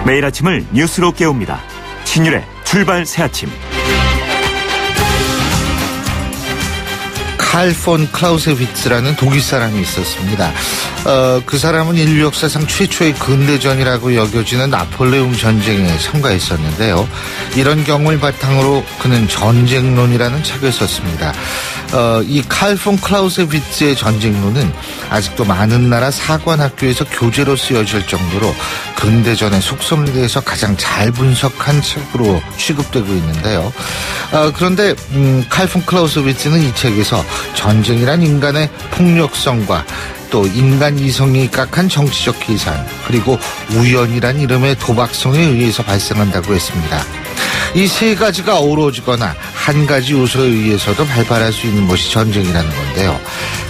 매일 아침을 뉴스로 깨웁니다. 신율의 출발 새아침. 칼 폰 클라우세비츠라는 독일 사람이 있었습니다. 그 사람은 인류 역사상 최초의 근대전이라고 여겨지는 나폴레옹 전쟁에 참가했었는데요. 이런 경험을 바탕으로 그는 전쟁론이라는 책을 썼습니다. 이 칼 폰 클라우세비츠의 전쟁론은 아직도 많은 나라 사관학교에서 교재로 쓰여질 정도로 근대전의 속성에 대해서 가장 잘 분석한 책으로 취급되고 있는데요. 그런데 칼 폰 클라우세비츠는 이 책에서 전쟁이란 인간의 폭력성과 또 인간 이성이 각한 정치적 계산, 그리고 우연이란 이름의 도박성에 의해서 발생한다고 했습니다. 이 세 가지가 어우러지거나 한 가지 요소에 의해서도 발발할 수 있는 것이 전쟁이라는 건데요.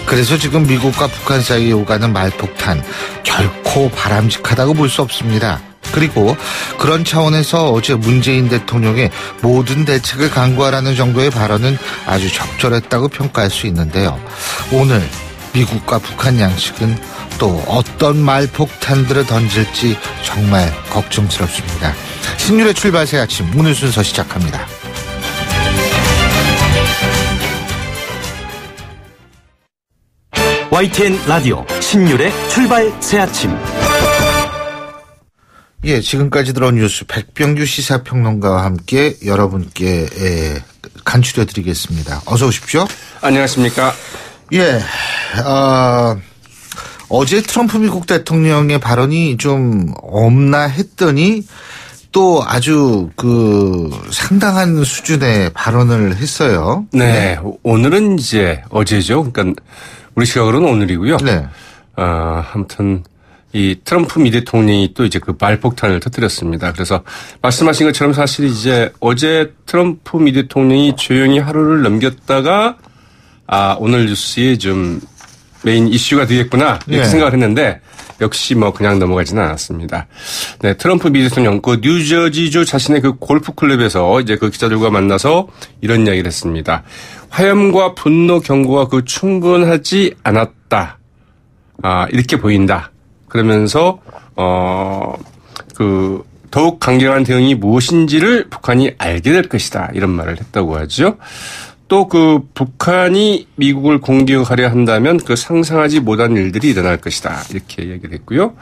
그래서 지금 미국과 북한 사이에 오가는 말폭탄, 결코 바람직하다고 볼 수 없습니다. 그리고 그런 차원에서 어제 문재인 대통령의 모든 대책을 강구하라는 정도의 발언은 아주 적절했다고 평가할 수 있는데요. 오늘 미국과 북한 양측은 또 어떤 말폭탄들을 던질지 정말 걱정스럽습니다. 신율의 출발 새 아침, 오늘 순서 시작합니다. YTN 라디오 신율의 출발 새 아침. 예, 지금까지 들어온 뉴스 백병규 시사평론가와 함께 여러분께 간추려드리겠습니다. 어서 오십시오. 안녕하십니까. 예, 어제 트럼프 미국 대통령의 발언이 좀 없나 했더니 또 아주 상당한 수준의 발언을 했어요. 네, 오늘은 이제 어제죠. 그러니까 우리 시각으로는 오늘이고요. 네. 아무튼 이 트럼프 미 대통령이 또 이제 그 말폭탄을 터뜨렸습니다. 그래서 말씀하신 것처럼 사실 이제 어제 트럼프 미 대통령이 조용히 하루를 넘겼다가 오늘 뉴스에 좀 메인 이슈가 되겠구나 이렇게 생각을 했는데 역시 뭐 그냥 넘어가지는 않았습니다. 네, 트럼프 미 대통령 그 뉴저지주 자신의 그 골프 클럽에서 이제 그 기자들과 만나서 이런 이야기를 했습니다. 화염과 분노 경고가 충분하지 않았다. 이렇게 보인다. 그러면서 더욱 강경한 대응이 무엇인지를 북한이 알게 될 것이다. 이런 말을 했다고 하죠. 또 북한이 미국을 공격하려 한다면 상상하지 못한 일들이 일어날 것이다. 이렇게 얘기를 했고요.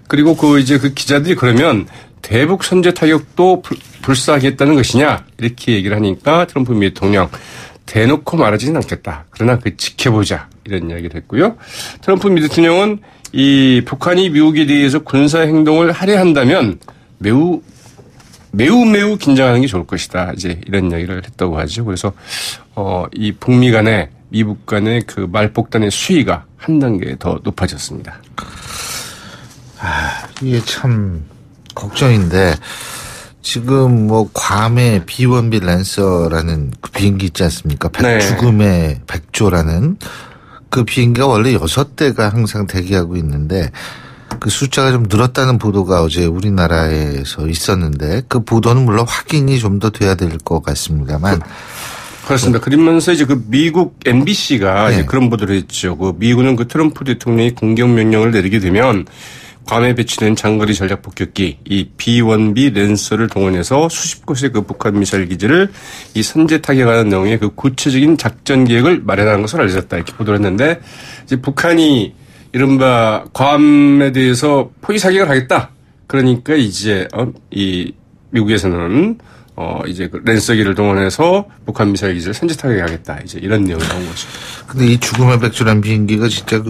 그리고 이제 기자들이 그러면 대북 선제 타격도 불사하겠다는 것이냐? 이렇게 얘기를 하니까 트럼프 미 대통령 대놓고 말하지는 않겠다. 그러나 지켜보자. 이런 이야기를 했고요. 트럼프 미 대통령은 이 북한이 미국에 대해서 군사 행동을 하려 한다면 매우 긴장하는 게 좋을 것이다. 이제 이런 이야기를 했다고 하죠. 그래서 이 북미 간의 미북 간의 말폭탄의 수위가 한 단계 더 높아졌습니다. 이게 참 걱정인데 지금 괌의 B-1B 랜서라는 그 비행기 있지 않습니까? 죽음의 백조라는 그 비행기가 원래 6대가 항상 대기하고 있는데 그 숫자가 좀 늘었다는 보도가 어제 우리나라에서 있었는데 그 보도는 물론 확인이 좀 더 돼야 될 것 같습니다만. 그렇습니다. 그러면서 이제 미국 MBC가 이제 그런 보도를 했죠. 미군은 트럼프 대통령이 공격 명령을 내리게 되면 괌에 배치된 장거리 전략 폭격기 이 B-1B 랜서를 동원해서 수십 곳의 북한 미사일 기지를 이 선제 타격하는 내용의 구체적인 작전 계획을 마련하는 것을 알려졌다. 이렇게 보도를 했는데 이제 북한이 이른바 괌에 대해서 포위 사격을 하겠다. 그러니까 이제 이 미국에서는 이제 랜서기를 동원해서 북한 미사일 기지를 선제 타격하겠다. 이제 이런 내용이 나온 거죠. 근데 이 죽음의 백조라는 비행기가 진짜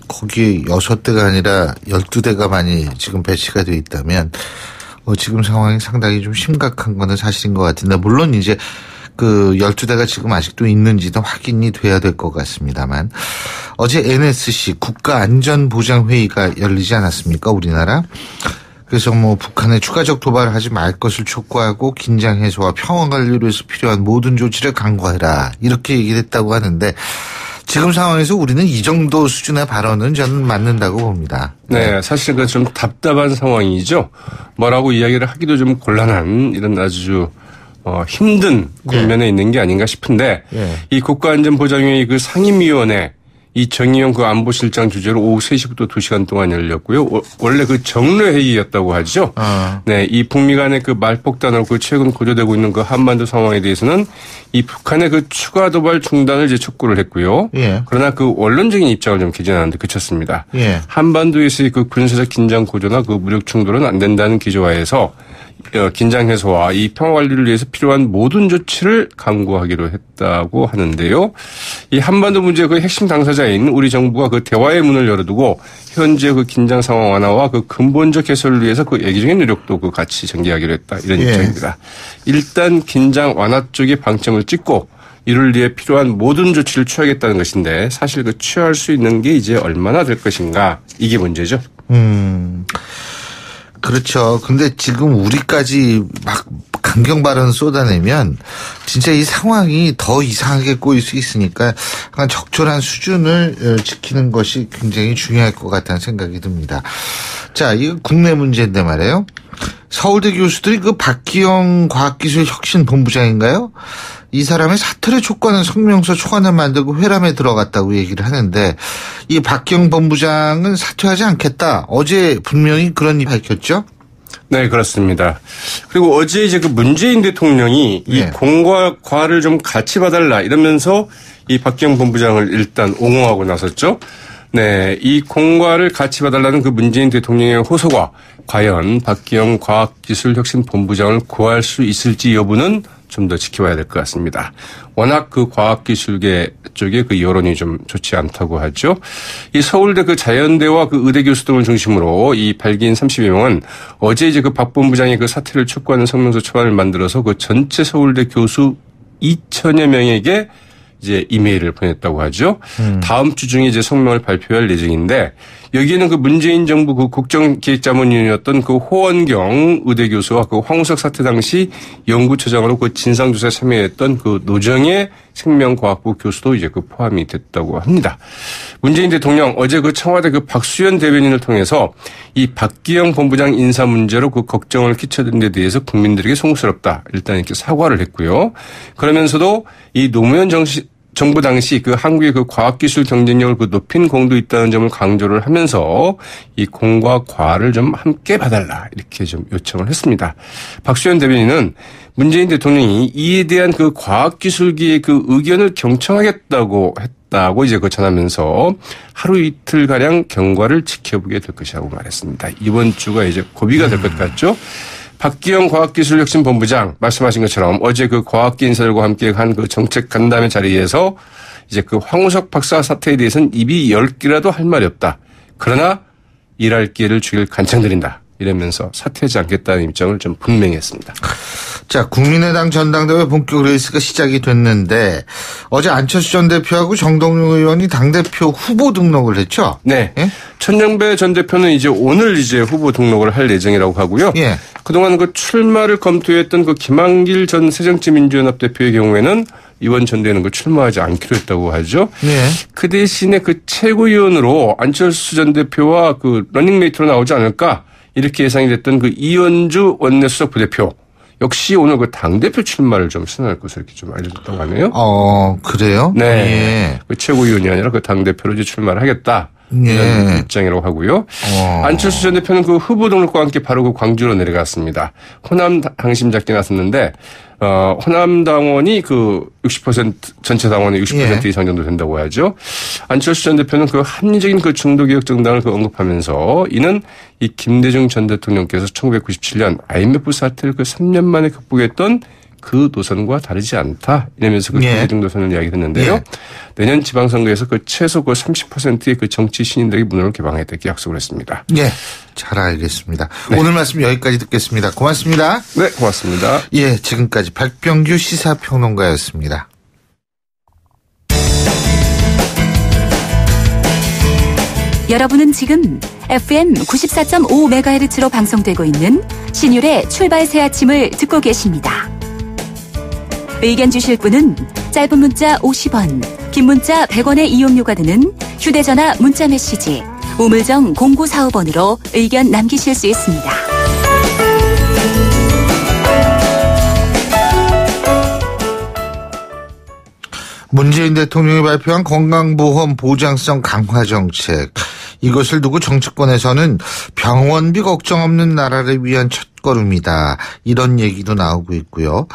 거기에 6대가 아니라 12대가 많이 지금 배치가 되어 있다면 지금 상황이 상당히 좀 심각한 거는 사실인 것 같은데 물론 이제 12대가 지금 아직도 있는지도 확인이 돼야 될 것 같습니다만 어제 NSC 국가안전보장회의가 열리지 않았습니까? 우리나라. 그래서 북한에 추가적 도발을 하지 말 것을 촉구하고 긴장 해소와 평화 관리를 위해서 필요한 모든 조치를 강구해라. 이렇게 얘기를 했다고 하는데 지금 상황에서 우리는 이 정도 수준의 발언은 저는 맞는다고 봅니다. 네, 사실 좀 답답한 상황이죠. 뭐라고 이야기를 하기도 좀 곤란한 이런 아주 힘든 국면에 있는 게 아닌가 싶은데 이 국가안전보장회의 상임위원회 이 정의용 그 안보실장 주재로 오후 3시부터 2시간 동안 열렸고요. 원래 그 정례회의였다고 하죠. 네, 이 북미 간의 그 말폭탄으로 그 최근 고조되고 있는 그 한반도 상황에 대해서는 이 북한의 그 추가 도발 중단을 이제 촉구를 했고요. 예. 그러나 그 원론적인 입장을 좀 개진하는데 그쳤습니다. 예. 한반도에서의 그 군사적 긴장 고조나 그 무력 충돌은 안 된다는 기조하에서 긴장 해소와 이 평화 관리를 위해서 필요한 모든 조치를 강구하기로 했다고 하는데요. 이 한반도 문제의 그 핵심 당사자인 우리 정부가 그 대화의 문을 열어두고 현재 그 긴장 상황 완화와 그 근본적 해소를 위해서 그 예기적인 노력도 그 같이 전개하기로 했다. 이런 입장입니다. 일단 긴장 완화 쪽에 방점을 찍고 이를 위해 필요한 모든 조치를 취하겠다는 것인데 사실 그 취할 수 있는 게 이제 얼마나 될 것인가 이게 문제죠. 그렇죠. 근데 지금 우리까지 막 강경 발언 쏟아내면 진짜 이 상황이 더 이상하게 꼬일 수 있으니까 약간 적절한 수준을 지키는 것이 굉장히 중요할 것 같다는 생각이 듭니다. 자, 이거 국내 문제인데 말이에요. 서울대 교수들이 그 박기영 과학기술혁신본부장인가요? 이 사람의 사퇴를 촉구하는 성명서 초안을 만들고 회람에 들어갔다고 얘기를 하는데 이 박기영 본부장은 사퇴하지 않겠다. 어제 분명히 그런 일 밝혔죠? 네, 그렇습니다. 그리고 어제 이제 그 문재인 대통령이 이 공과 과를 좀 같이 봐달라 이러면서 이 박기영 본부장을 일단 옹호하고 나섰죠. 네, 이 공과를 같이 봐달라는 그 문재인 대통령의 호소가 과연 박기영 과학기술혁신본부장을 구할 수 있을지 여부는 좀 더 지켜봐야 될 것 같습니다. 워낙 그 과학기술계 쪽에 그 여론이 좀 좋지 않다고 하죠. 이 서울대 그 자연대와 그 의대 교수 등을 중심으로 이 발기인 30여 명은 어제 이제 그 박 본부장의 그 사퇴를 촉구하는 성명서 초안을 만들어서 그 전체 서울대 교수 2천여 명에게 이제 이메일을 보냈다고 하죠. 다음 주 중에 이제 성명을 발표할 예정인데 여기에는 그 문재인 정부 그 국정기획자문위원이었던 그 호원경 의대 교수와 그 황우석 사태 당시 연구처장으로 그 진상조사에 참여했던 그 노정의 생명과학부 교수도 이제 그 포함이 됐다고 합니다. 문재인 대통령 어제 그 청와대 그 박수현 대변인을 통해서 이 박기영 본부장 인사 문제로 그 걱정을 끼쳐든 데 대해서 국민들에게 송구스럽다. 일단 이렇게 사과를 했고요. 그러면서도 이 노무현 정부 당시 그 한국의 그 과학기술 경쟁력을 그 높인 공도 있다는 점을 강조를 하면서 이 공과 과를 좀 함께 봐달라 이렇게 좀 요청을 했습니다. 박수현 대변인은 문재인 대통령이 이에 대한 그 과학기술계의 그 의견을 경청하겠다고 했다고 이제 그 전하면서 하루 이틀가량 경과를 지켜보게 될 것이라고 말했습니다. 이번 주가 이제 고비가 될 것 같죠? 박기영 과학기술혁신본부장 말씀하신 것처럼 어제 그 과학계 인사들과 함께 한 그 정책 간담회 자리에서 이제 그 황우석 박사 사태에 대해서는 입이 10개라도 할 말이 없다. 그러나 일할 기회를 주길 간청드린다. 이러면서 사퇴하지 않겠다는 입장을 좀 분명히 했습니다. 자, 국민의당 전당대회 본격 레이스가 시작이 됐는데 어제 안철수 전 대표하고 정동영 의원이 당대표 후보 등록을 했죠? 네. 예? 천정배 전 대표는 이제 오늘 이제 후보 등록을 할 예정이라고 하고요. 예. 그동안 그 출마를 검토했던 그 김한길 전 새정치민주연합 대표의 경우에는 이번 전대회는 그 출마하지 않기로 했다고 하죠. 예. 그 대신에 그 최고위원으로 안철수 전 대표와 그 러닝메이트로 나오지 않을까 이렇게 예상이 됐던 그 이원주 원내수석 부대표 역시 오늘 그 당대표 출마를 좀 선언할 것을 이렇게 좀 알려줬다고 하네요. 그래요? 네. 예. 그 최고위원이 아니라 그 당대표로 이제 출마를 하겠다. 이런 입장이라고 하고요. 안철수 전 대표는 그 후보 등록과 함께 바로 그 광주로 내려갔습니다. 호남 당심 잡기 나섰는데, 호남 당원이 그 60% 전체 당원의 60% 이상 정도 된다고 하죠. 안철수 전 대표는 그 합리적인 그 중도개혁 정당을 그 언급하면서 이는 이 김대중 전 대통령께서 1997년 IMF 사태를 그 3년 만에 극복했던 그 노선과 다르지 않다. 이러면서 그 김대중 노선을 이야기했는데요. 내년 지방선거에서 그 최소 그 30%의 그 정치 신인들에게 문호를 개방하겠다 이렇게 약속을 했습니다. 예, 잘 알겠습니다. 네. 오늘 말씀 여기까지 듣겠습니다. 고맙습니다. 네, 고맙습니다. 예, 지금까지 박병규 시사평론가였습니다. 여러분은 지금 FM 94.5MHz로 방송되고 있는 신율의 출발 새 아침을 듣고 계십니다. 의견 주실 분은 짧은 문자 50원, 긴 문자 100원의 이용료가 드는 휴대전화 문자메시지 우물정 0945번으로 의견 남기실 수 있습니다. 문재인 대통령이 발표한 건강보험 보장성 강화 정책, 이것을 두고 정치권에서는 병원비 걱정 없는 나라를 위한 첫걸음이다, 이런 얘기도 나오고 있고요.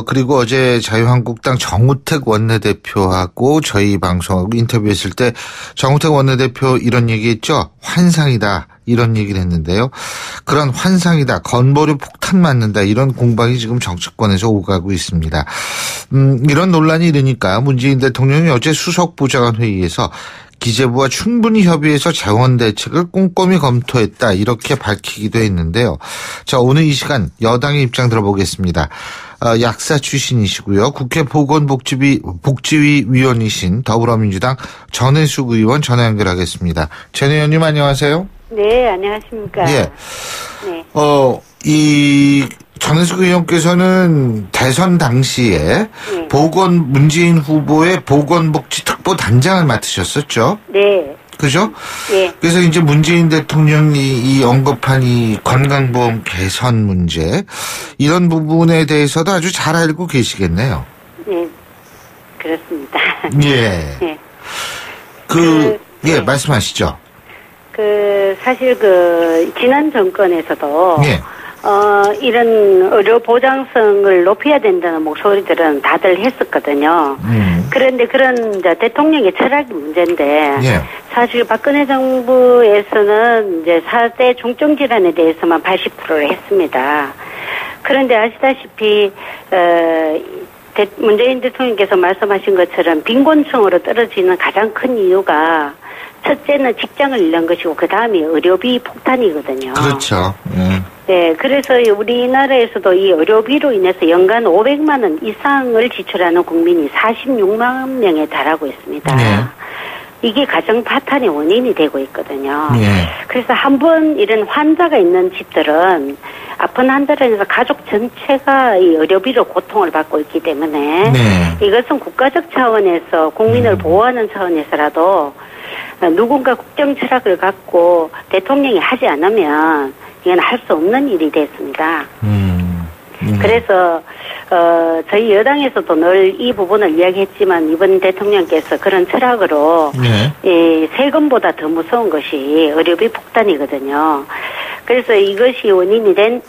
그리고 어제 자유한국당 정우택 원내대표하고 저희 방송하고 인터뷰했을 때 정우택 원내대표 이런 얘기했죠. 환상이다, 이런 얘기를 했는데요. 그런 환상이다, 건보료 폭탄 맞는다, 이런 공방이 지금 정치권에서 오가고 있습니다. 이런 논란이 일으니까 문재인 대통령이 어제 수석보좌관 회의에서 기재부와 충분히 협의해서 재원 대책을 꼼꼼히 검토했다, 이렇게 밝히기도 했는데요. 자, 오늘 이 시간 여당의 입장 들어보겠습니다. 약사 출신이시고요. 국회 보건복지위 위원이신 더불어민주당 전혜숙 의원 전화 연결하겠습니다. 전 의원님 안녕하세요. 네, 안녕하십니까. 예. 네. 이 전혜숙 의원께서는 대선 당시에 네. 문재인 후보의 보건복지 특보 단장을 맡으셨었죠. 네. 그죠? 네. 그래서 이제 문재인 대통령이 이 언급한 이 건강보험 개선 문제, 이런 부분에 대해서도 아주 잘 알고 계시겠네요. 네. 그렇습니다. 예. 네. 예, 말씀하시죠. 사실 지난 정권에서도 예. 이런 의료 보장성을 높여야 된다는 목소리들은 다들 했었거든요. 그런데 그런 이제 대통령의 철학이 문제인데, 예. 사실 박근혜 정부에서는 이제 4대 중증 질환에 대해서만 80%를 했습니다. 그런데 아시다시피 문재인 대통령께서 말씀하신 것처럼 빈곤층으로 떨어지는 가장 큰 이유가 첫째는 직장을 잃는 것이고 그 다음이 의료비 폭탄이거든요. 그렇죠. 예. 네, 그래서 우리나라에서도 이 의료비로 인해서 연간 500만 원 이상을 지출하는 국민이 46만 명에 달하고 있습니다. 네. 이게 가정 파탄의 원인이 되고 있거든요. 네. 그래서 한번 이런 환자가 있는 집들은 아픈 환자로 인해서 가족 전체가 이 의료비로 고통을 받고 있기 때문에 네. 이것은 국가적 차원에서 국민을 보호하는 차원에서라도 누군가 국정 철학을 갖고 대통령이 하지 않으면 이건 할 수 없는 일이 됐습니다. 그래서 저희 여당에서도 늘 이 부분을 이야기했지만 이번 대통령께서 그런 철학으로 네. 이 세금보다 더 무서운 것이 의료비 폭탄이거든요. 그래서 이것이 원인이 된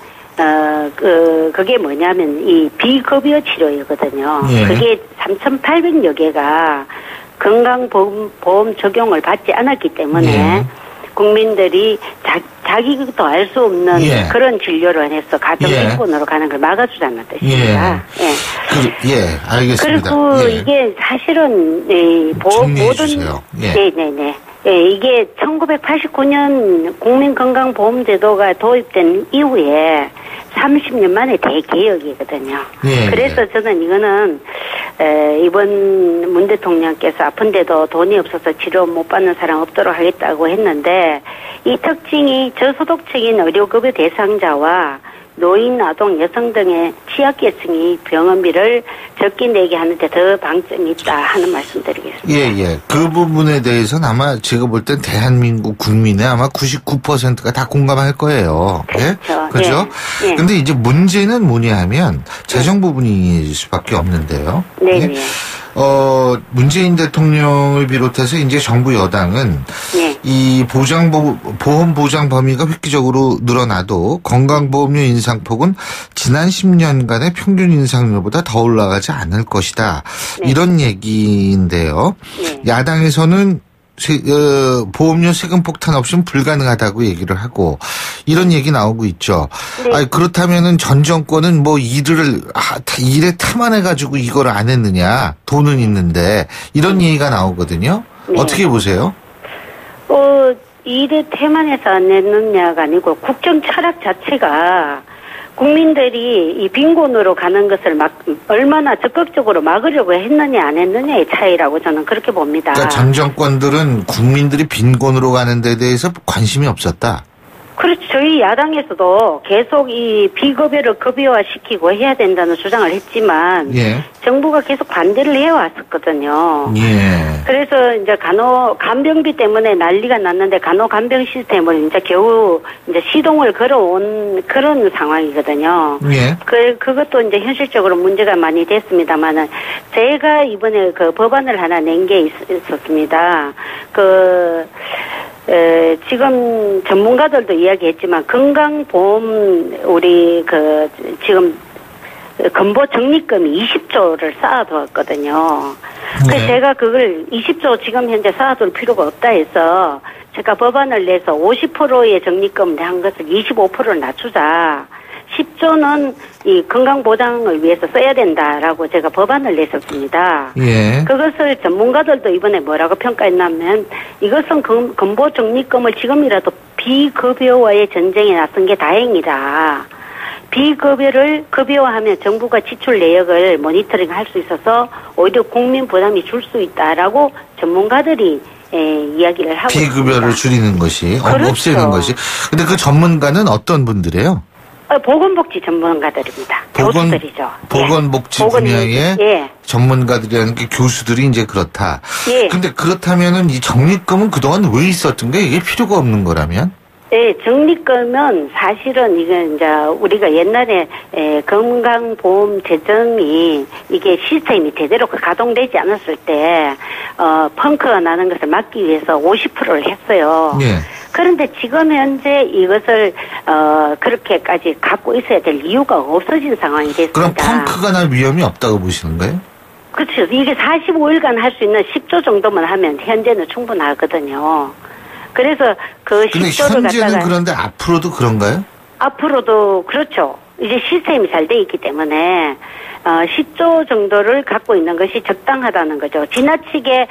그게 뭐냐면 이 비급여 치료이거든요. 네. 그게 3,800여 개가 건강보험 적용을 받지 않았기 때문에 예. 국민들이 자기도 알 수 없는 예. 그런 진료를 해서 가정병원으로 가는 걸 막아주자는 뜻입니다. 예, 알겠습니다. 그리고 예. 이게 사실은 정리해 주세요. 예. 네네네. 예, 이게 1989년 국민건강보험제도가 도입된 이후에 30년 만에 대개혁이거든요. 예, 그래서 저는 이거는 이번 문 대통령께서 아픈데도 돈이 없어서 치료 못 받는 사람 없도록 하겠다고 했는데 이 특징이 저소득층인 의료급여 대상자와 노인, 아동, 여성 등의 취약계층이 병원비를 적게 내게 하는데 더 방점이 있다 하는 말씀드리겠습니다. 예. 그 부분에 대해서는 아마 제가 볼 땐 대한민국 국민의 아마 99%가 다 공감할 거예요. 그렇죠. 예? 그죠? 예. 근데 이제 문제는 뭐냐 하면 재정 부분일 수밖에 없는데요. 네. 예? 문재인 대통령을 비롯해서 이제 정부 여당은 이 보험 보장 범위가 획기적으로 늘어나도 건강보험료 인상폭은 지난 10년간의 평균 인상률보다 더 올라가지 않을 것이다. 이런 얘기인데요. 야당에서는 보험료 세금 폭탄 없이는 불가능하다고 얘기를 하고 이런 얘기 나오고 있죠. 네. 아니, 그렇다면은 전 정권은 뭐 일에 탐안해가지고 이걸 안 했느냐, 돈은 있는데 이런 얘기가 나오거든요. 네. 어떻게 보세요? 일에 태만해서 안 냈느냐가 아니고 국정 철학 자체가 국민들이 이 빈곤으로 가는 것을 얼마나 적극적으로 막으려고 했느냐 안 했느냐의 차이라고 저는 그렇게 봅니다. 그러니까 전 정권들은 국민들이 빈곤으로 가는 데 대해서 관심이 없었다. 그렇죠. 저희 야당에서도 계속 이 비급여를 급여화시키고 해야 된다는 주장을 했지만 예. 정부가 계속 반대를 해왔었거든요. 예. 그래서 이제 간병비 때문에 난리가 났는데 간병 시스템을 이제 겨우 이제 시동을 걸어온 그런 상황이거든요. 예. 그것도 이제 현실적으로 문제가 많이 됐습니다만은 제가 이번에 그 법안을 하나 낸 게 있었습니다. 지금 전문가들도 이야기했지만 건강보험 우리 지금 건보 적립금이 20조를 쌓아두었거든요. 그래서 제가 그걸 20조 지금 현재 쌓아둘 필요가 없다 해서 제가 법안을 내서 50%의 적립금을 한 것을 25%를 낮추자. 10조는 이 건강보장을 위해서 써야 된다라고 제가 법안을 냈었습니다. 예. 그것을 전문가들도 이번에 뭐라고 평가했냐면 이것은 건보 적립금을 지금이라도 비급여와의 전쟁에 나선 게 다행이다. 비급여를 급여화하면 정부가 지출 내역을 모니터링 할 수 있어서 오히려 국민 부담이 줄 수 있다라고 전문가들이 이야기를 하고 비급여를 있습니다. 줄이는 것이, 그렇죠. 없애는 것이. 근데 그 전문가는 어떤 분들이에요? 보건복지 전문가들입니다. 교수들이죠. 보건복지 예. 분야의 예. 전문가들이라는 게 교수들이 이제 그렇다. 예. 근데 그렇다면은 이 적립금은 그동안 왜 있었던 게 이게 필요가 없는 거라면? 네, 적립금은 사실은 이건 이제 우리가 옛날에 건강보험 재정이 이게 시스템이 제대로 가동되지 않았을 때 펑크가 나는 것을 막기 위해서 50%를 했어요. 예. 그런데 지금 현재 이것을 그렇게까지 갖고 있어야 될 이유가 없어진 상황이 됐습니다. 그럼 펑크가 날 위험이 없다고 보시는 거예요? 그렇죠. 이게 45일간 할 수 있는 10조 정도만 하면 현재는 충분하거든요. 그래서 그 근데 10조를 현재는 갖다가 그런데 앞으로도 앞으로도 그렇죠. 이제 시스템이 잘 돼 있기 때문에 10조 정도를 갖고 있는 것이 적당하다는 거죠. 지나치게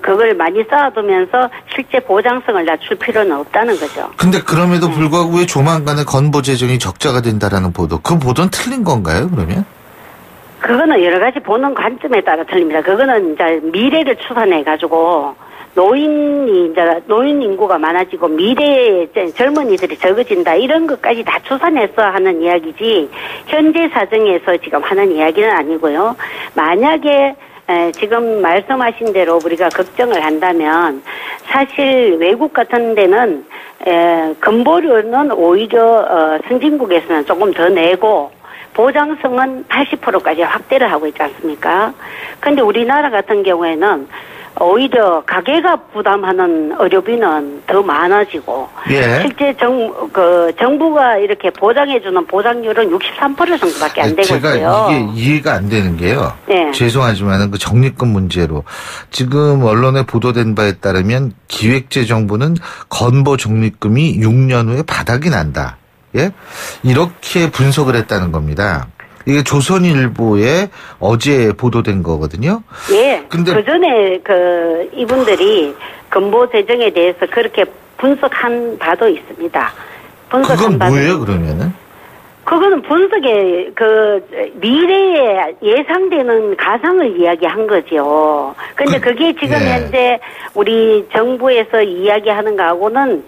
그걸 많이 쌓아두면서 실제 보장성을 낮출 필요는 없다는 거죠. 근데 그럼에도 불구하고 왜 조만간에 건보 재정이 적자가 된다라는 보도, 그 보도는 틀린 건가요, 그러면? 그거는 여러 가지 보는 관점에 따라 틀립니다. 그거는 이제 미래를 추산해가지고 노인 인구가 많아지고 미래에 젊은이들이 적어진다 이런 것까지 다 추산해서 하는 이야기지 현재 사정에서 지금 하는 이야기는 아니고요. 만약에 지금 말씀하신 대로 우리가 걱정을 한다면 사실 외국 같은 데는 건보료는 오히려 선진국에서는 조금 더 내고 보장성은 80%까지 확대를 하고 있지 않습니까? 근데 우리나라 같은 경우에는 오히려 가게가 부담하는 의료비는 더 많아지고 예. 실제 정부가 이렇게 보장해주는 보장률은 63% 정도밖에 안 되고 제가 있어요. 이게 이해가 안 되는 게요. 네. 죄송하지만은 그 적립금 문제로 지금 언론에 보도된 바에 따르면 기획재정부는 건보 적립금이 6년 후에 바닥이 난다. 예? 이렇게 분석을 했다는 겁니다. 이게 조선일보에 어제 보도된 거거든요. 예. 근데 그 전에 이분들이 건보 재정에 대해서 그렇게 분석한 바도 있습니다. 그건 뭐예요, 그러면은? 그거는 분석에 미래에 예상되는 가상을 이야기한 거죠. 근데 그게 지금 예. 현재 우리 정부에서 이야기하는 거하고는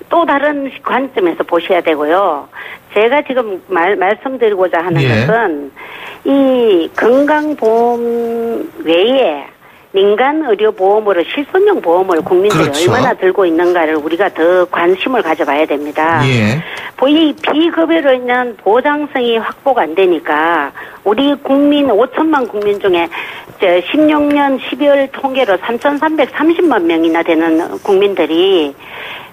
또 다른 관점에서 보셔야 되고요. 제가 지금 말씀드리고자 하는 예. 것은 이 건강보험 외에 민간의료보험으로 실손용 보험을 국민들이 그렇죠. 얼마나 들고 있는가를 우리가 더 관심을 가져봐야 됩니다. 예. 이 비급여로 인한 보장성이 확보가 안 되니까 우리 국민 5천만 국민 중에 16년 12월 통계로 3,330만 명이나 되는 국민들이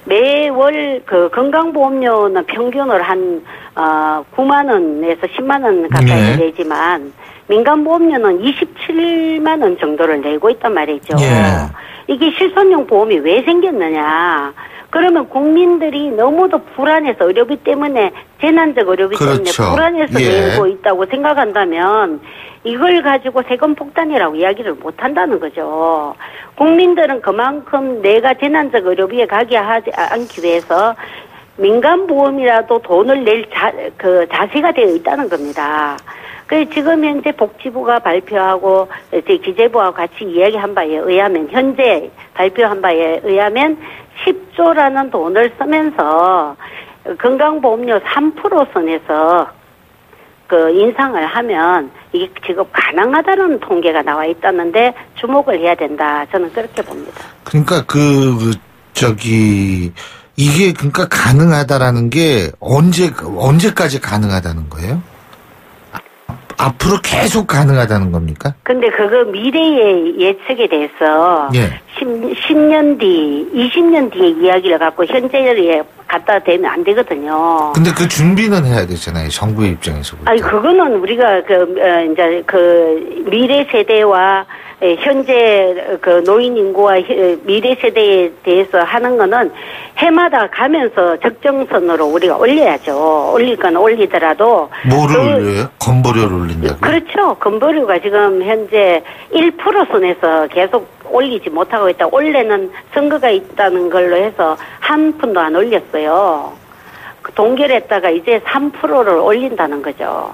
매월 건강보험료는 평균으로 한 9만 원에서 10만 원 가까이 내지만 민간보험료는 27만 원 정도를 내고 있단 말이죠. 예. 이게 실손용 보험이 왜 생겼느냐? 그러면 국민들이 너무도 불안해서 의료비 때문에 재난적 의료비 그렇죠. 때문에 불안해서 예. 내고 있다고 생각한다면 이걸 가지고 세금 폭탄이라고 이야기를 못 한다는 거죠. 국민들은 그만큼 내가 재난적 의료비에 가게 하지 않기 위해서 민간보험이라도 돈을 낼 자세가 되어 있다는 겁니다. 그래서 지금 현재 복지부가 발표하고 기재부와 같이 이야기한 바에 의하면 현재 발표한 바에 의하면 10조라는 돈을 쓰면서 건강보험료 3% 선에서 그 인상을 하면 이게 지금 가능하다는 통계가 나와 있다는데 주목을 해야 된다. 저는 그렇게 봅니다. 그러니까 이게 그러니까 가능하다라는 게 언제까지 가능하다는 거예요? 앞으로 계속 가능하다는 겁니까? 근데 그거 미래의 예측에 대해서 예. 10년 뒤, 20년 뒤에 이야기를 갖고 현재에 갖다 대면 안 되거든요. 근데 그 준비는 해야 되잖아요. 정부의 입장에서. 아니, 그거는 우리가 이제 미래 세대와 현재 노인 인구와 미래 세대에 대해서 하는 거는 해마다 가면서 적정선으로 우리가 올려야죠. 올릴 건 올리더라도. 뭐를 올려요? 건보료를 올린다고요? 그렇죠. 건보료가 지금 현재 1% 선에서 계속 올리지 못하고 있다. 원래는 선거가 있다는 걸로 해서 한 푼도 안 올렸어요. 동결했다가 이제 3%를 올린다는 거죠.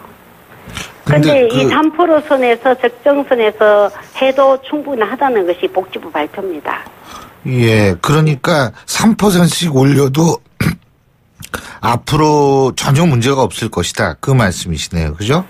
근데 이 3% 선에서 적정선에서 해도 충분하다는 것이 복지부 발표입니다. 예, 그러니까 3%씩 올려도 앞으로 전혀 문제가 없을 것이다. 그 말씀이시네요. 그죠?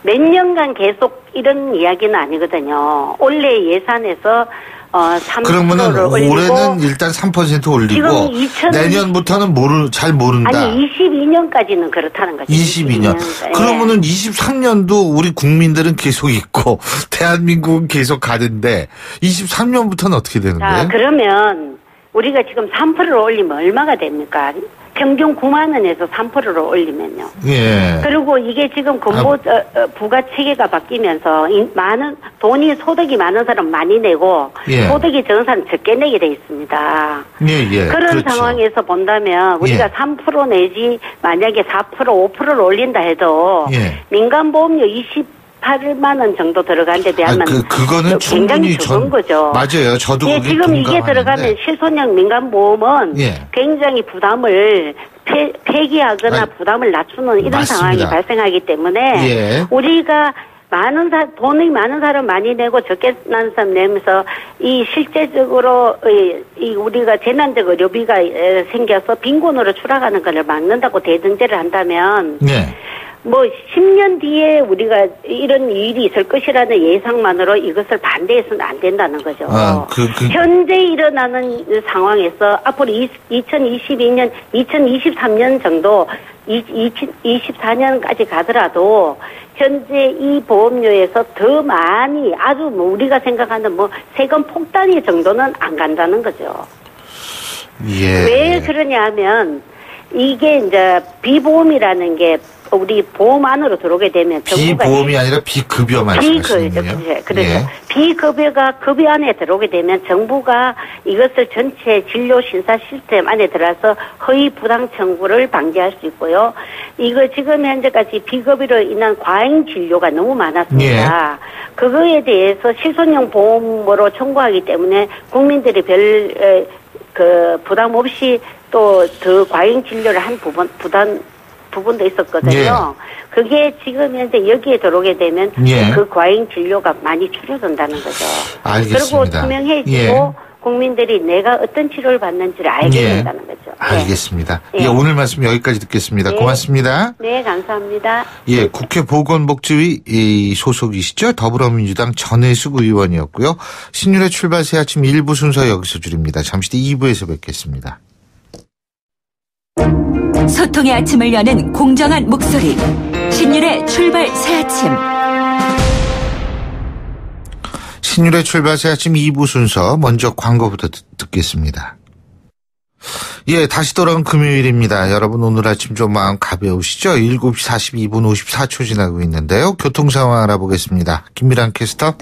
몇 년간 계속 이런 이야기는 아니거든요. 올해 예산에서 3%를 그러면은 올리고 올해는 일단 3% 올리고 내년부터는 잘 모른다. 아니 22년까지는 그렇다는 거죠. 22년. 그러면은 23년도 우리 국민들은 계속 있고 대한민국은 계속 가는데 23년부터는 어떻게 되는 거예요? 그러면 우리가 지금 3%를 올리면 얼마가 됩니까? 평균 9만 원에서 3%를 올리면요. 예. 그리고 이게 지금 부가 체계가 바뀌면서 소득이 많은 사람 많이 내고 예. 소득이 적은 사람 적게 내게 돼 있습니다. 예. 그런 그렇죠. 상황에서 본다면 우리가 3% 내지 만약에 4% 5%를 올린다 해도 민간보험료 28만 원 정도 들어간 데 비하면 그거는 굉장히 적은 거죠. 맞아요. 저도 예, 지금 이게 들어가면 실손형 민간보험은 굉장히 부담을 폐기하거나 부담을 낮추는 이런 맞습니다. 상황이 발생하기 때문에 우리가 돈이 많은 사람 많이 내고 적게 난 사람 내면서 이 실제적으로 우리가 재난적 의료비가 생겨서 빈곤으로 추락하는 것을 막는다고 대등제를 한다면 10년 뒤에 우리가 이런 일이 있을 것이라는 예상만으로 이것을 반대해서는 안 된다는 거죠. 현재 일어나는 상황에서 앞으로 2022년, 2023년 정도, 2024년까지 가더라도 현재 이 보험료에서 더 많이 아주 우리가 생각하는 세금 폭탄이 정도는 안 간다는 거죠. 왜 그러냐 하면 이게 이제 비보험이라는 게 우리 보험 안으로 들어오게 되면 비보험이 아니라 비급여 말씀하시는군요. 그렇죠. 비급여가 급여 안에 들어오게 되면 정부가 이것을 전체 진료 심사 시스템 안에 들어서 허위 부당 청구를 방지할 수 있고요. 이거 지금 현재까지 비급여로 인한 과잉 진료가 너무 많았습니다. 그거에 대해서 실손형 보험으로 청구하기 때문에 국민들이 별 부담 없이 또 더 과잉 진료를 한 부분도 있었거든요. 그게 지금 현재 여기에 들어오게 되면 그 과잉 진료가 많이 줄어든다는 거죠. 알겠습니다. 그리고 투명해지고 국민들이 내가 어떤 치료를 받는지를 알게 된다는 거죠. 알겠습니다. 오늘 말씀 여기까지 듣겠습니다. 고맙습니다. 네, 감사합니다. 국회 보건복지위 소속이시죠? 더불어민주당 전혜숙 의원이었고요. 신율의 출발 새 아침 1부 순서 여기서 줄입니다. 잠시 뒤 2부에서 뵙겠습니다. 소통의 아침을 여는 공정한 목소리 신율의 출발 새 아침. 신율의 출발 새 아침 2부 순서 먼저 광고부터 듣겠습니다. 다시 돌아온 금요일입니다. 여러분 오늘 아침 좀 마음 가벼우시죠? 7시 42분 54초 지나고 있는데요. 교통 상황 알아보겠습니다. 김미란 캐스터.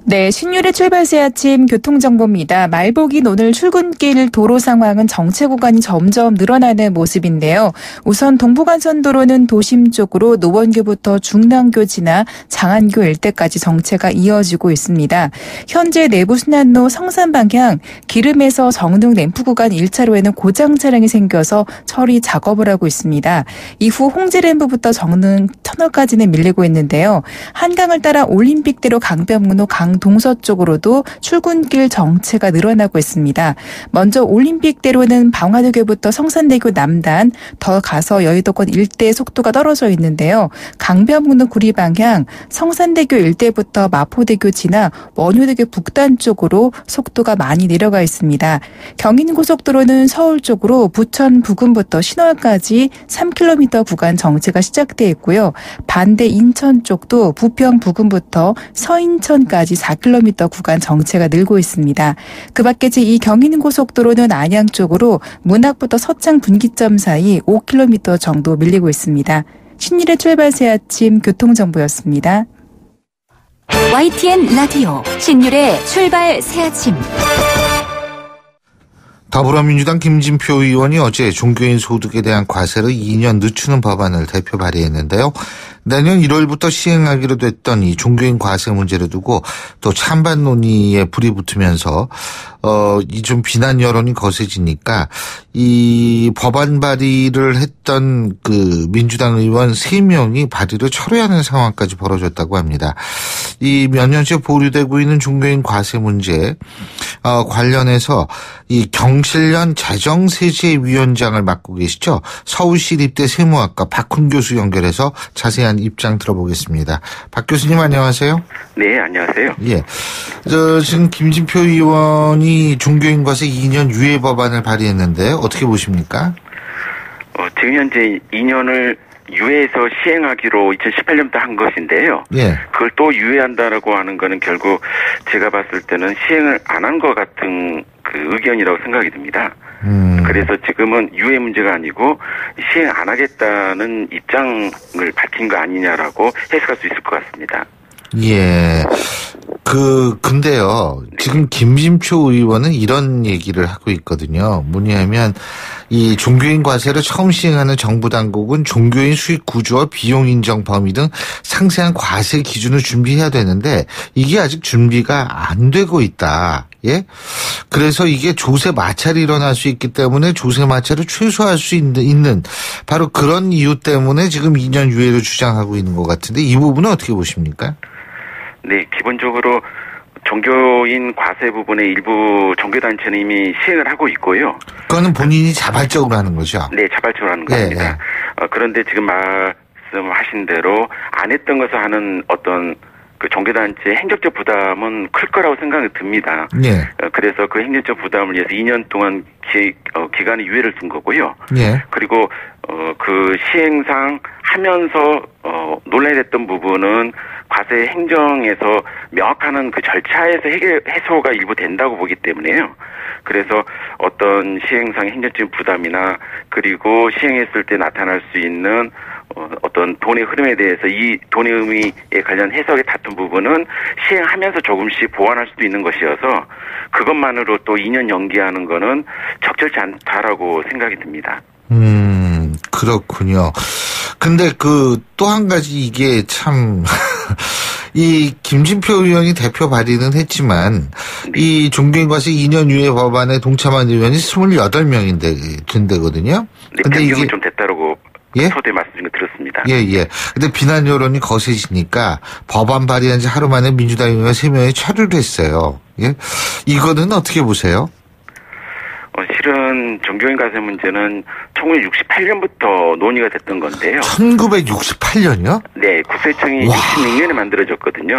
네, 신율의 출발 새 아침 교통정보입니다. 말복인 오늘 출근길 도로 상황은 정체 구간이 점점 늘어나는 모습인데요. 우선 동부간선도로는 도심 쪽으로 노원교부터 중랑교 지나 장안교 일대까지 정체가 이어지고 있습니다. 현재 내부순환로 성산 방향 기름에서 정릉 램프 구간 1차로에는 고장 차량이 생겨서 처리 작업을 하고 있습니다. 이후 홍지램프부터 정릉 터널까지는 밀리고 있는데요. 한강을 따라 올림픽대로 강변북로 강 등 동서쪽으로도 출근길 정체가 늘어나고 있습니다. 먼저 올림픽대로는 방화대교부터 성산대교 남단, 더 가서 여의도권 일대 속도가 떨어져 있는데요. 강변북로 구리 방향 성산대교 일대부터 마포대교 지나 원효대교 북단 쪽으로 속도가 많이 내려가 있습니다. 경인고속도로는 서울 쪽으로 부천 부근부터 신월까지 3km 구간 정체가 시작돼 있고요. 반대 인천 쪽도 부평 부근부터 서인천까지 4km 구간 정체가 늘고 있습니다. 그 밖에 제2 경인고속도로는 안양 쪽으로 문학부터 서창 분기점 사이 5km 정도 밀리고 있습니다. 신일의 출발 새 아침 교통정보였습니다. YTN 라디오 신율의 출발 새 아침. 더불어민주당 김진표 의원이 어제 종교인 소득에 대한 과세를 2년 늦추는 법안을 대표 발의했는데요. 내년 1월부터 시행하기로 됐던 이 종교인 과세 문제를 두고 또 찬반 논의에 불이 붙으면서 이 좀 비난 여론이 거세지니까 이 법안 발의를 했던 그 민주당 의원 3명이 발의를 철회하는 상황까지 벌어졌다고 합니다. 이 몇 년째 보류되고 있는 종교인 과세 문제 관련해서 이 경실련 재정세제위원장을 맡고 계시죠. 서울시립대 세무학과 박훈 교수 연결해서 자세한 입장 들어보겠습니다. 박 교수님 안녕하세요. 네, 안녕하세요. 예, 지금 김진표 의원이 종교인 과세 2년 유예 법안을 발의했는데 어떻게 보십니까? 지금 현재 2년을 유예해서 시행하기로 2018년부터 한 것인데요. 예. 그걸 또 유예한다라고 하는 거는 결국 제가 봤을 때는 시행을 안 한 것 같은 그 의견이라고 생각이 듭니다. 그래서 지금은 유예 문제가 아니고 시행 안 하겠다는 입장을 밝힌 거 아니냐라고 해석할 수 있을 것 같습니다. 예. 근데요. 지금 김진표 의원은 이런 얘기를 하고 있거든요. 뭐냐면 이 종교인 과세를 처음 시행하는 정부 당국은 종교인 수익 구조와 비용 인정 범위 등 상세한 과세 기준을 준비해야 되는데 이게 아직 준비가 안 되고 있다. 예? 그래서 이게 조세 마찰이 일어날 수 있기 때문에 조세 마찰을 최소화할 수 있는 바로 그런 이유 때문에 지금 2년 유예를 주장하고 있는 것 같은데 이 부분은 어떻게 보십니까? 네, 기본적으로 종교인 과세 부분의 일부 종교단체는 이미 시행을 하고 있고요. 그거는 본인이 자발적으로 하는 거죠? 네, 자발적으로 하는 겁니다. 예. 그런데 지금 말씀하신 대로 안 했던 것을 하는 어떤 그 종교단체의 행정적 부담은 클 거라고 생각이 듭니다. 예. 그래서 그 행정적 부담을 위해서 2년 동안 기간의 유예를 둔 거고요. 예. 그리고 그 시행상 하면서 논란이 됐던 부분은 과세 행정에서 명확한 그 절차에서 해소가 일부 된다고 보기 때문에요. 그래서 어떤 시행상의 행정적인 부담이나 그리고 시행했을 때 나타날 수 있는 어떤 돈의 흐름에 대해서 이 돈의 의미에 관련 해석에 다툰 부분은 시행하면서 조금씩 보완할 수도 있는 것이어서 그것만으로 또 2년 연기하는 거는 적절치 않다라고 생각이 듭니다. 그렇군요. 근데 또 한 가지 이게 참, 이 김진표 의원이 대표 발의는 했지만, 이 종교인과세 2년 유예 법안에 동참한 의원이 28명인데, 된대거든요. 네, 근데 이게 좀 됐다라고 예? 초대 말씀드린 거 들었습니다. 예. 근데 비난 여론이 거세지니까 법안 발의한 지 하루 만에 민주당 의원 3명이 철회를 했어요. 예? 이거는 어떻게 보세요? 실은 종교인 과세 문제는 1968년부터 논의가 됐던 건데요. 1968년이요? 네, 국세청이 66년에 만들어졌거든요.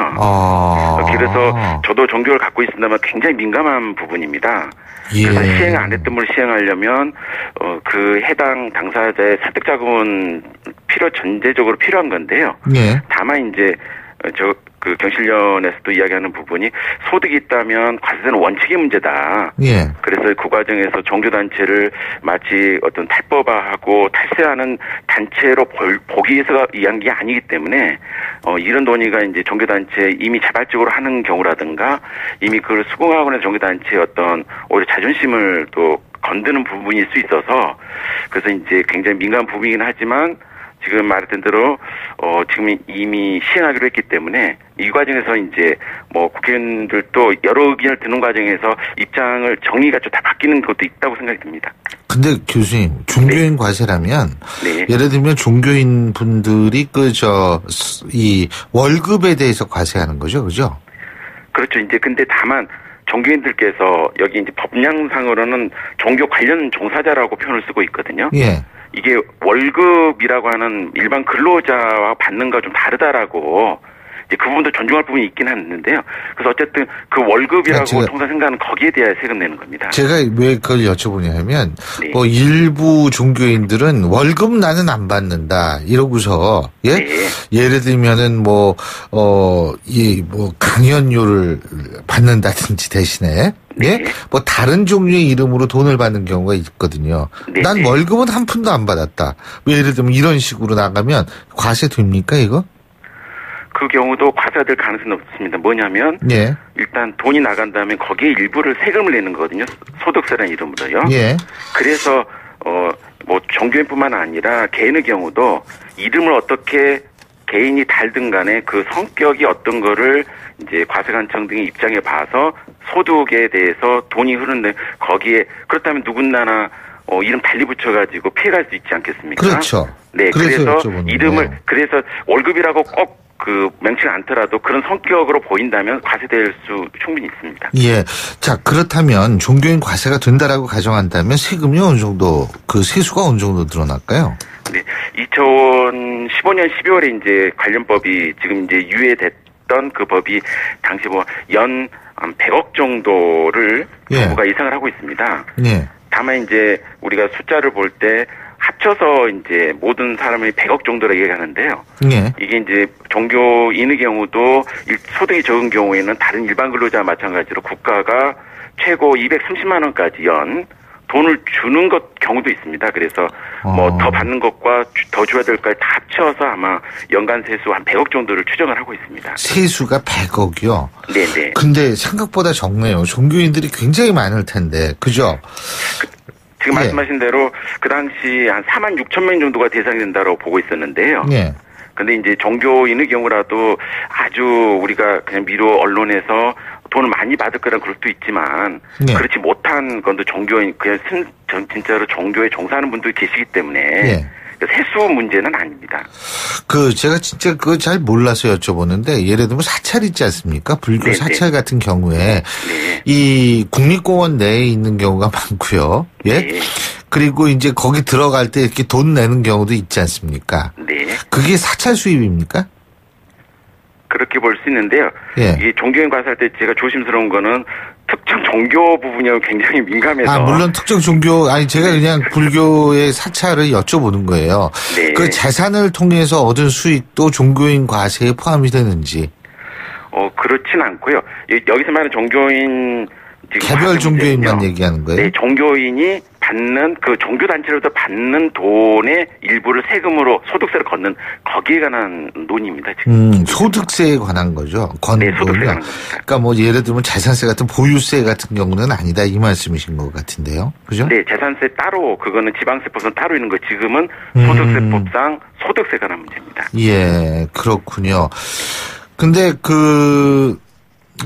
그래서 저도 종교를 갖고 있습니다만 굉장히 민감한 부분입니다. 예. 그래서 시행 안 했던 걸 시행하려면 그 해당 당사자의 설득 자금은 전제적으로 필요한 건데요. 예. 다만 이제 그 경실련에서도 이야기하는 부분이 소득이 있다면 과세는 원칙의 문제다. 예. 그래서 그 과정에서 종교단체를 마치 어떤 탈법화하고 탈세하는 단체로 보기 위해서 이해한 게 아니기 때문에 이런 논의가 이제 종교단체 이미 자발적으로 하는 경우라든가 이미 그걸 수긍하고 있는 종교단체의 어떤 오히려 자존심을 또 건드는 부분일 수 있어서 그래서 이제 굉장히 민감한 부분이긴 하지만 지금 말했던 대로 지금 이미 시행하기로 했기 때문에 이 과정에서 이제 뭐 국회의원들도 여러 의견을 듣는 과정에서 입장을 정리가 좀 다 바뀌는 것도 있다고 생각이 듭니다. 근데 교수님 종교인 과세라면 네. 예를 들면 종교인 분들이 이 월급에 대해서 과세하는 거죠, 그죠? 그렇죠. 이제 근데 다만 종교인들께서 여기 이제 법령상으로는 종교 관련 종사자라고 표현을 쓰고 있거든요. 예. 이게 월급이라고 하는 일반 근로자와 받는 거 좀 다르다라고 이제 그 부분도 존중할 부분이 있긴 했는데요. 그래서 어쨌든 그 월급이라고 통상 생각하는 거기에 대해 세금 내는 겁니다. 제가 왜 그걸 여쭤보냐면 네. 뭐 일부 종교인들은 월급 나는 안 받는다 이러고서 예 네. 예를 들면은 뭐 강연료를 받는다든지 대신에 예? 네. 뭐 다른 종류의 이름으로 돈을 받는 경우가 있거든요. 네. 난 월급은 한 푼도 안 받았다. 예를 들면 이런 식으로 나가면 과세 됩니까 이거? 그 경우도 과세될 가능성이 없습니다. 뭐냐면 예. 일단 돈이 나간다면 거기에 일부를 세금을 내는 거거든요. 소득세라는 이름으로요. 예. 그래서 뭐 종교인뿐만 아니라 개인의 경우도 이름을 어떻게 개인이 달든 간에 그 성격이 어떤 거를 이제 과세관청 등의 입장에 봐서 소득에 대해서 돈이 흐르는데 거기에 그렇다면 누군가나 이름 달리 붙여가지고 피해갈 수 있지 않겠습니까? 그렇죠. 네, 그래서 그래서 이름을 그래서 월급이라고 꼭 그 명칭 않더라도 그런 성격으로 보인다면 과세될 수 충분히 있습니다. 예. 자, 그렇다면 종교인 과세가 된다라고 가정한다면 세금이 어느 정도, 그 세수가 어느 정도 늘어날까요? 네. 2015년 12월에 이제 관련법이 지금 이제 유예됐던 그 법이 당시 뭐 연 100억 정도를 정부가 예상을 하고 있습니다. 예. 다만 이제 우리가 숫자를 볼 때 합쳐서 이제 모든 사람이 100억 정도로 얘기하는데요. 예. 이게 이제 종교인의 경우도 소득이 적은 경우에는 다른 일반 근로자와 마찬가지로 국가가 최고 230만 원까지 연 돈을 주는 경우도 있습니다. 그래서 뭐 더 받는 것과 더 줘야 될 것까지 다 합쳐서 아마 연간 세수 한 100억 정도를 추정을 하고 있습니다. 세수가 100억이요? 네네. 근데 생각보다 적네요. 종교인들이 굉장히 많을 텐데, 그죠? 지금 말씀하신 대로 그 당시 한 4만 6천 명 정도가 대상이 된다고 보고 있었는데요. 예. 근데 이제 종교인의 경우라도 아주 우리가 그냥 미루 언론에서 돈을 많이 받을 거란 그럴 수도 있지만 그렇지 못한 건도 종교인 그냥 진짜로 종교에 종사하는 분들이 계시기 때문에 세수 문제는 아닙니다. 제가 진짜 그거 잘 몰라서 여쭤보는데 예를 들면 사찰 있지 않습니까? 불교 사찰 같은 경우에 이 국립공원 내에 있는 경우가 많고요. 예. 그리고 이제 거기 들어갈 때 이렇게 돈 내는 경우도 있지 않습니까? 네. 그게 사찰 수입입니까? 그렇게 볼 수 있는데요. 이 종교인 과세할 때 제가 조심스러운 거는 특정 종교 부분이 굉장히 민감해서. 물론 특정 종교, 제가 그냥 불교의 사찰을 여쭤보는 거예요. 네. 그 재산을 통해서 얻은 수익도 종교인 과세에 포함이 되는지. 그렇진 않고요. 여기서 말하는 종교인. 개별 종교인만 얘기하는 거예요? 네, 종교인이 받는 그 종교단체로부터 받는 돈의 일부를 세금으로 소득세를 걷는 거기에 관한 논의입니다. 지금. 소득세에 관한 거죠. 네, 소득세에 관한 겁니다. 그러니까 뭐 예를 들면 재산세 같은 보유세 같은 경우는 아니다 이 말씀이신 것 같은데요. 그죠? 네, 재산세 따로 그거는 지방세법상 따로 있는 거 지금은 소득세법상 소득세에 관한 문제입니다. 예, 그렇군요. 근데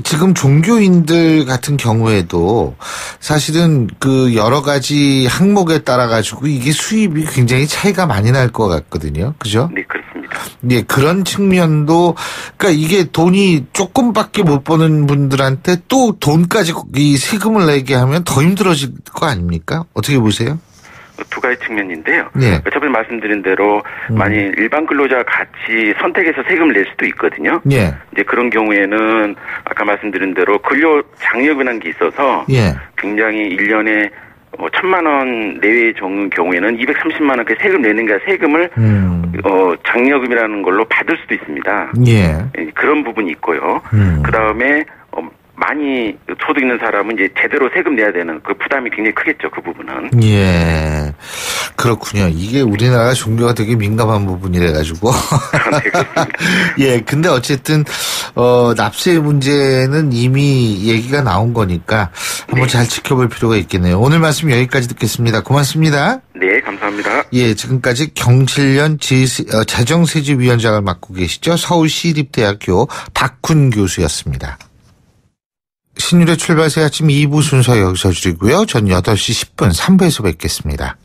지금 종교인들 같은 경우에도 사실은 그 여러 가지 항목에 따라 가지고 이게 수입이 굉장히 차이가 많이 날 것 같거든요. 그죠? 네, 그렇습니다. 예, 그런 측면도, 그러니까 이게 돈이 조금밖에 못 버는 분들한테 또 돈까지 이 세금을 내게 하면 더 힘들어질 거 아닙니까? 어떻게 보세요? 두 가지 측면인데요. 네. 저번에 말씀드린 대로 만일 일반 근로자와 같이 선택해서 세금을 낼 수도 있거든요. 예. 이제 그런 경우에는 아까 말씀드린 대로 근로 장려금이라는 게 있어서 굉장히 1년에 1,000만 원 내외의 경우에는 230만 원까지 세금 내는 게 세금을 장려금이라는 걸로 받을 수도 있습니다. 예. 그런 부분이 있고요. 그 다음에 많이 소득 있는 사람은 이제 제대로 세금 내야 되는 그 부담이 굉장히 크겠죠. 그 부분은. 예. 그렇군요. 이게 우리나라 종교가 되게 민감한 부분이라 가지고. 네, 그렇습니다. 예. 근데 어쨌든 납세 문제는 이미 얘기가 나온 거니까 한번 잘 지켜볼 필요가 있겠네요. 오늘 말씀 여기까지 듣겠습니다. 고맙습니다. 네, 감사합니다. 예, 지금까지 경칠련 재정세제위원장을 맡고 계시죠. 서울시립대학교 박훈 교수였습니다. 신율의 출발새 아침 2부 순서 여기서 줄이고요. 전 8시 10분 3부에서 뵙겠습니다.